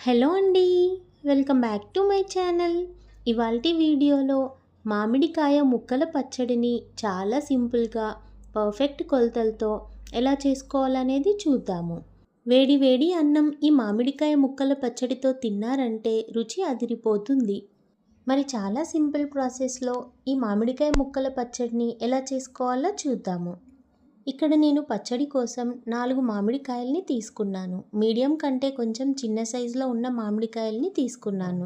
Hello అండి. Welcome back to my channel. ఇవాల్టి వీడియోలో మామిడికాయ ముక్కల పచ్చడిని చాలా సింపుల్గా పర్ఫెక్ట్ కొలతలతో ఎలా చేసుకోవాలనేది చూద్దాము. వేడి వేడి అన్నం ఈ మామిడికాయ ముక్కల పచ్చడితో తిన్నారంటే రుచి అదిరిపోతుంది. మరి చాలా సింపుల్ ప్రాసెస్లో ఈ మామిడికాయ ముక్కల పచ్చడిని ఎలా చేసుకోవాలో చూద్దాము. ఇక్కడ నేను పచ్చడి కోసం 4 మామిడికాయల్ని తీసుకున్నాను. మీడియం కంటే కొంచెం చిన్న సైజులో ఉన్న మామిడికాయల్ని తీసుకున్నాను.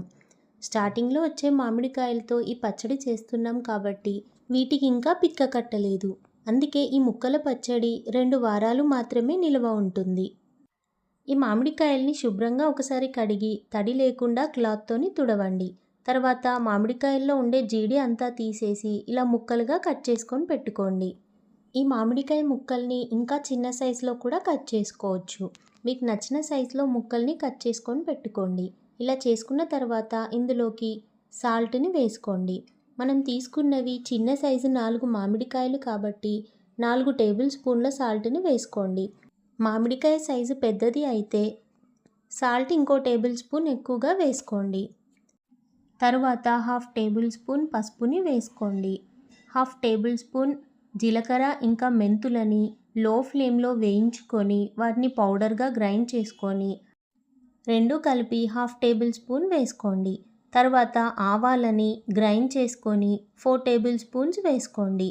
స్టార్టింగ్లో వచ్చే మామిడికాయలతో ఈ పచ్చడి చేస్తున్నాం కాబట్టి వీటికి ఇంకా పిక్క కట్టలేదు. అందుకే ఈ ముక్కల పచ్చడి 2 వారాలు మాత్రమే నిల్వ ఉంటుంది. ఈ మామిడికాయల్ని శుభ్రంగా ఒకసారి కడిగి తడి లేకుండా క్లాత్తోని తుడవండి. తర్వాత మామిడికాయల్లో ఉండే జీడి అంతా తీసేసి ఇలా ముక్కలుగా కట్ చేసుకొని పెట్టుకోండి. ఈ మామిడికాయ ముక్కల్ని ఇంకా చిన్న సైజులో కూడా కట్ చేసుకోవచ్చు. మీకు నచ్చిన సైజులో ముక్కల్ని కట్ చేసుకొని పెట్టుకోండి. ఇలా చేసుకున్న తర్వాత ఇందులోకి సాల్ట్ని వేసుకోండి. మనం తీసుకున్నవి చిన్న సైజు 4 మామిడికాయలు కాబట్టి 4 టేబుల్ స్పూన్ల సాల్ట్ని వేసుకోండి. మామిడికాయ సైజు పెద్దది అయితే సాల్ట్ ఇంకో టేబుల్ స్పూన్ ఎక్కువగా వేసుకోండి. తర్వాత 1/2 టేబుల్ స్పూన్ పసుపుని వేసుకోండి. 1/2 టేబుల్ స్పూన్ జీలకర్ర ఇంకా మెంతులని లో ఫ్లేమ్లో వేయించుకొని వాటిని పౌడర్గా గ్రైండ్ చేసుకొని 2 కలిపి 1/2 టేబుల్ స్పూన్ వేసుకోండి. తర్వాత ఆవాలని గ్రైండ్ చేసుకొని 4 టేబుల్ స్పూన్స్ వేసుకోండి.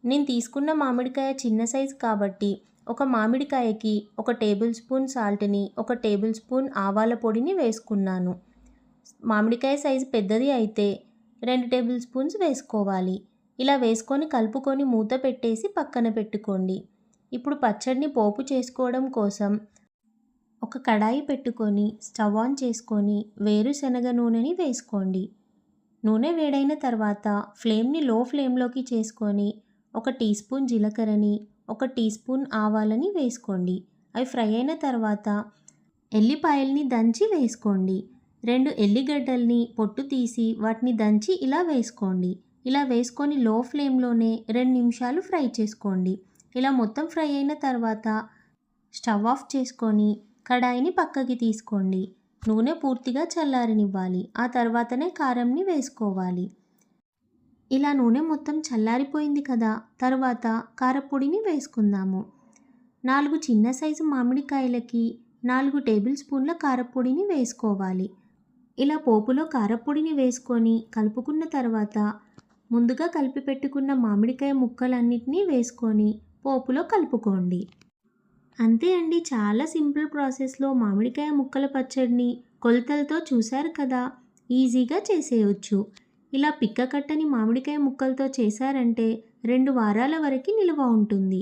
నేను తీసుకున్న మామిడికాయ చిన్న సైజు కాబట్టి ఒక మామిడికాయకి 1 టేబుల్ స్పూన్ సాల్ట్ని 1 టేబుల్ స్పూన్ ఆవాల పొడిని వేసుకున్నాను. మామిడికాయ సైజు పెద్దది అయితే 2 టేబుల్ స్పూన్స్ వేసుకోవాలి. ఇలా వేసుకొని కలుపుకొని మూత పెట్టేసి పక్కన పెట్టుకోండి. ఇప్పుడు పచ్చడిని పోపు చేసుకోవడం కోసం ఒక కడాయి పెట్టుకొని స్టవ్ ఆన్ చేసుకొని వేరుశనగ నూనెని వేసుకోండి. నూనె వేడైన తర్వాత ఫ్లేమ్ని లో ఫ్లేమ్లోకి చేసుకొని 1 టీ స్పూన్ జీలకర్రని 1 టీ స్పూన్ ఆవాలని వేసుకోండి. అవి ఫ్రై అయిన తర్వాత ఎల్లిపాయల్ని దంచి వేసుకోండి. 2 ఎల్లిగడ్డల్ని పొట్టు తీసి వాటిని దంచి ఇలా వేసుకోండి. ఇలా వేసుకొని లో ఫ్లేమ్లోనే 2 నిమిషాలు ఫ్రై చేసుకోండి. ఇలా మొత్తం ఫ్రై అయిన తర్వాత స్టవ్ ఆఫ్ చేసుకొని కడాయిని పక్కకి తీసుకోండి. నూనె పూర్తిగా చల్లారనివ్వాలి. ఆ తర్వాతనే కారంని వేసుకోవాలి. ఇలా నూనె మొత్తం చల్లారిపోయింది కదా. తర్వాత కారపొడిని వేసుకుందాము. 4 చిన్న సైజు మామిడికాయలకి 4 టేబుల్ స్పూన్ల కారపొడిని వేసుకోవాలి. ఇలా పోపులో కారపొడిని వేసుకొని కలుపుకున్న తర్వాత ముందుగా కలిపి పెట్టుకున్న మామిడికాయ ముక్కలన్నిటినీ వేసుకొని పోపులో కలుపుకోండి. అంతే అండి, చాలా సింపుల్ ప్రాసెస్లో మామిడికాయ ముక్కల పచ్చడిని కొలతలతో చూశారు కదా, ఈజీగా చేసేయచ్చు. ఇలా పిక్క కట్టని మామిడికాయ ముక్కలతో చేశారంటే 2 వారాల వరకు నిల్వ ఉంటుంది.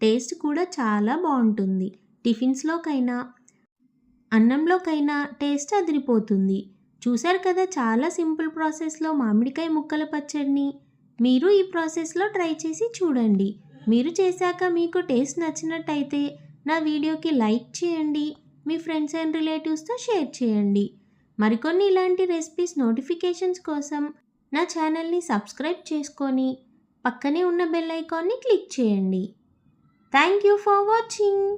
టేస్ట్ కూడా చాలా బాగుంటుంది. టిఫిన్స్లోకైనా అన్నంలోకైనా టేస్ట్ అదిరిపోతుంది. చూశారు కదా, చాలా సింపుల్ ప్రాసెస్లో మామిడికాయ ముక్కల పచ్చడిని. మీరు ఈ ప్రాసెస్లో ట్రై చేసి చూడండి. మీరు చేశాక మీకు టేస్ట్ నచ్చినట్టయితే నా వీడియోకి లైక్ చేయండి. మీ ఫ్రెండ్స్ అండ్ రిలేటివ్స్తో షేర్ చేయండి. మరికొన్ని ఇలాంటి రెసిపీస్ నోటిఫికేషన్స్ కోసం నా ఛానల్ని సబ్స్క్రైబ్ చేసుకొని పక్కనే ఉన్న బెల్ ఐకాన్ని క్లిక్ చేయండి. Thank you for watching.